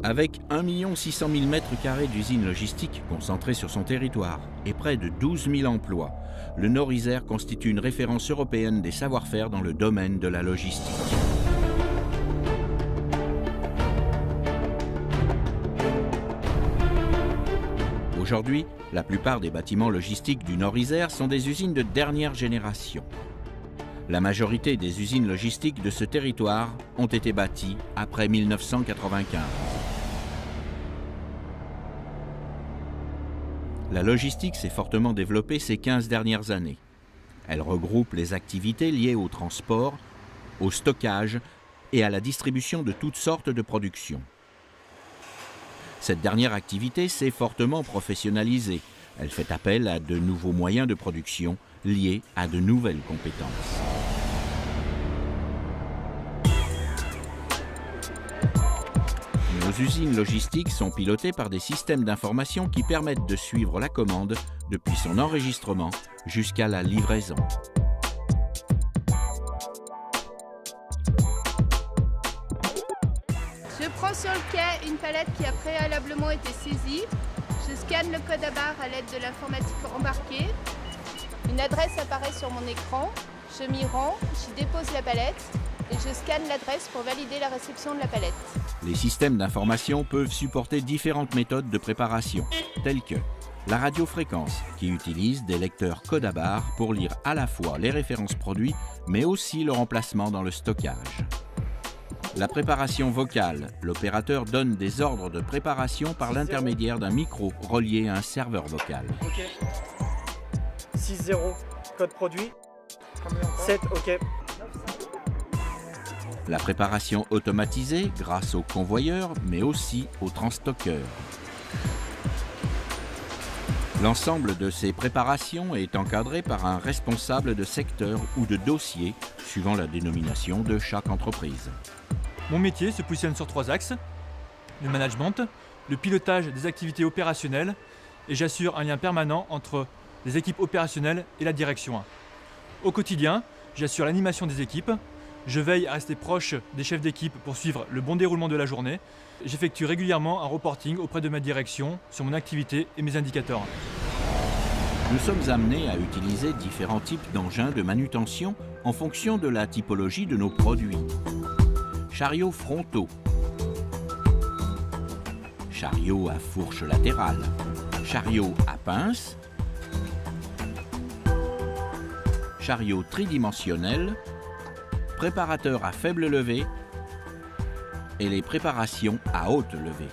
Avec 1 600 000 m² d'usines logistiques concentrées sur son territoire et près de 12 000 emplois, le Nord-Isère constitue une référence européenne des savoir-faire dans le domaine de la logistique. Aujourd'hui, la plupart des bâtiments logistiques du Nord-Isère sont des usines de dernière génération. La majorité des usines logistiques de ce territoire ont été bâties après 1995. La logistique s'est fortement développée ces 15 dernières années. Elle regroupe les activités liées au transport, au stockage et à la distribution de toutes sortes de productions. Cette dernière activité s'est fortement professionnalisée. Elle fait appel à de nouveaux moyens de production liés à de nouvelles compétences. Nos usines logistiques sont pilotées par des systèmes d'information qui permettent de suivre la commande depuis son enregistrement jusqu'à la livraison. Je prends sur le quai une palette qui a préalablement été saisie. Je scanne le code à barre à l'aide de l'informatique embarquée. Une adresse apparaît sur mon écran. Je m'y rends, j'y dépose la palette et je scanne l'adresse pour valider la réception de la palette. Les systèmes d'information peuvent supporter différentes méthodes de préparation, telles que la radiofréquence, qui utilise des lecteurs code à barre pour lire à la fois les références produits, mais aussi leur emplacement dans le stockage. La préparation vocale, l'opérateur donne des ordres de préparation par l'intermédiaire d'un micro relié à un serveur vocal. Ok. 6-0, code produit. 7, ok. La préparation automatisée grâce aux convoyeurs, mais aussi aux transstockeurs. L'ensemble de ces préparations est encadré par un responsable de secteur ou de dossier, suivant la dénomination de chaque entreprise. Mon métier se positionne sur 3 axes, le management, le pilotage des activités opérationnelles et j'assure un lien permanent entre les équipes opérationnelles et la direction 1. Au quotidien, j'assure l'animation des équipes, je veille à rester proche des chefs d'équipe pour suivre le bon déroulement de la journée. J'effectue régulièrement un reporting auprès de ma direction sur mon activité et mes indicateurs. Nous sommes amenés à utiliser différents types d'engins de manutention en fonction de la typologie de nos produits. Chariots frontaux, chariots à fourche latérale, chariots à pince, chariots tridimensionnels, préparateurs à faible levée et les préparations à haute levée.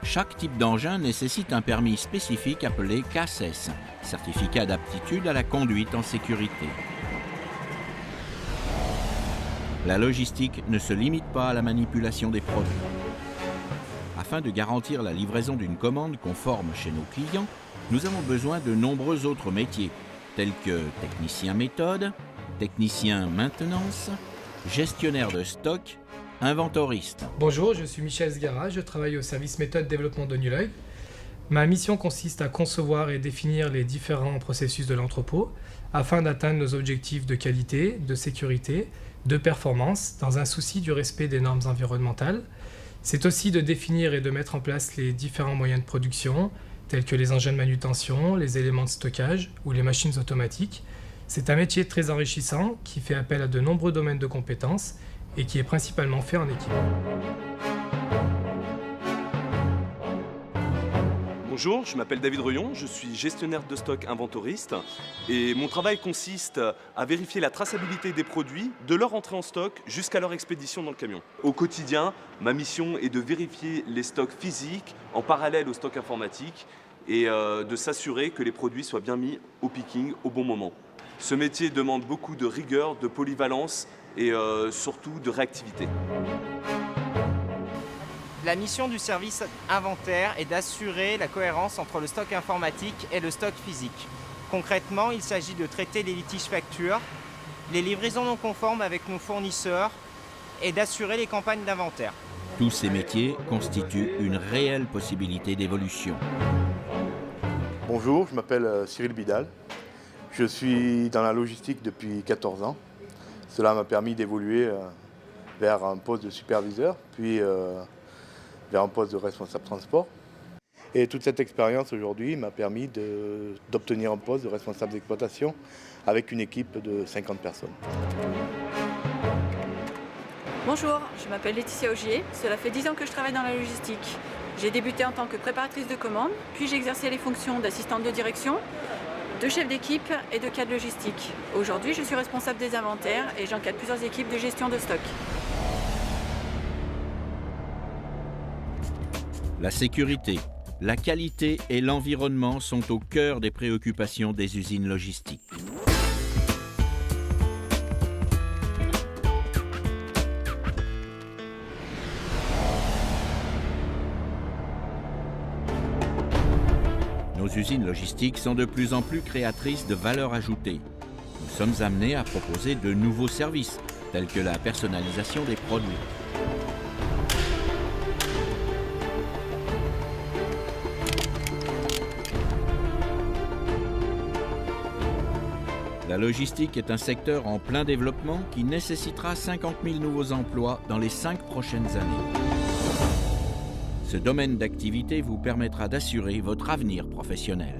Chaque type d'engin nécessite un permis spécifique appelé CACES, certificat d'aptitude à la conduite en sécurité. La logistique ne se limite pas à la manipulation des produits. Afin de garantir la livraison d'une commande conforme chez nos clients, nous avons besoin de nombreux autres métiers, tels que technicien méthode, technicien maintenance, gestionnaire de stock, inventoriste. Bonjour, je suis Michel Sgara, je travaille au service méthode développement de Newloy. Ma mission consiste à concevoir et définir les différents processus de l'entrepôt afin d'atteindre nos objectifs de qualité, de sécurité, de performance, dans un souci du respect des normes environnementales. C'est aussi de définir et de mettre en place les différents moyens de production, tels que les engins de manutention, les éléments de stockage ou les machines automatiques. C'est un métier très enrichissant qui fait appel à de nombreux domaines de compétences et qui est principalement fait en équipe. Bonjour, je m'appelle David Reuillon, je suis gestionnaire de stock inventoriste et mon travail consiste à vérifier la traçabilité des produits de leur entrée en stock jusqu'à leur expédition dans le camion. Au quotidien, ma mission est de vérifier les stocks physiques en parallèle aux stocks informatiques et de s'assurer que les produits soient bien mis au picking au bon moment. Ce métier demande beaucoup de rigueur, de polyvalence et surtout de réactivité. La mission du service inventaire est d'assurer la cohérence entre le stock informatique et le stock physique. Concrètement, il s'agit de traiter les litiges factures, les livraisons non conformes avec nos fournisseurs et d'assurer les campagnes d'inventaire. Tous ces métiers constituent une réelle possibilité d'évolution. Bonjour, je m'appelle Cyril Bidal. Je suis dans la logistique depuis 14 ans. Cela m'a permis d'évoluer vers un poste de superviseur, puis vers un poste de responsable transport. Et toute cette expérience aujourd'hui m'a permis d'obtenir un poste de responsable d'exploitation avec une équipe de 50 personnes. Bonjour, je m'appelle Laetitia Augier. Cela fait 10 ans que je travaille dans la logistique. J'ai débuté en tant que préparatrice de commande, puis j'ai exercé les fonctions d'assistante de direction, de chef d'équipe et de cadre logistique. Aujourd'hui, je suis responsable des inventaires et j'encadre plusieurs équipes de gestion de stock. La sécurité, la qualité et l'environnement sont au cœur des préoccupations des usines logistiques. Nos usines logistiques sont de plus en plus créatrices de valeur ajoutée. Nous sommes amenés à proposer de nouveaux services, tels que la personnalisation des produits. La logistique est un secteur en plein développement qui nécessitera 50 000 nouveaux emplois dans les 5 prochaines années. Ce domaine d'activité vous permettra d'assurer votre avenir professionnel.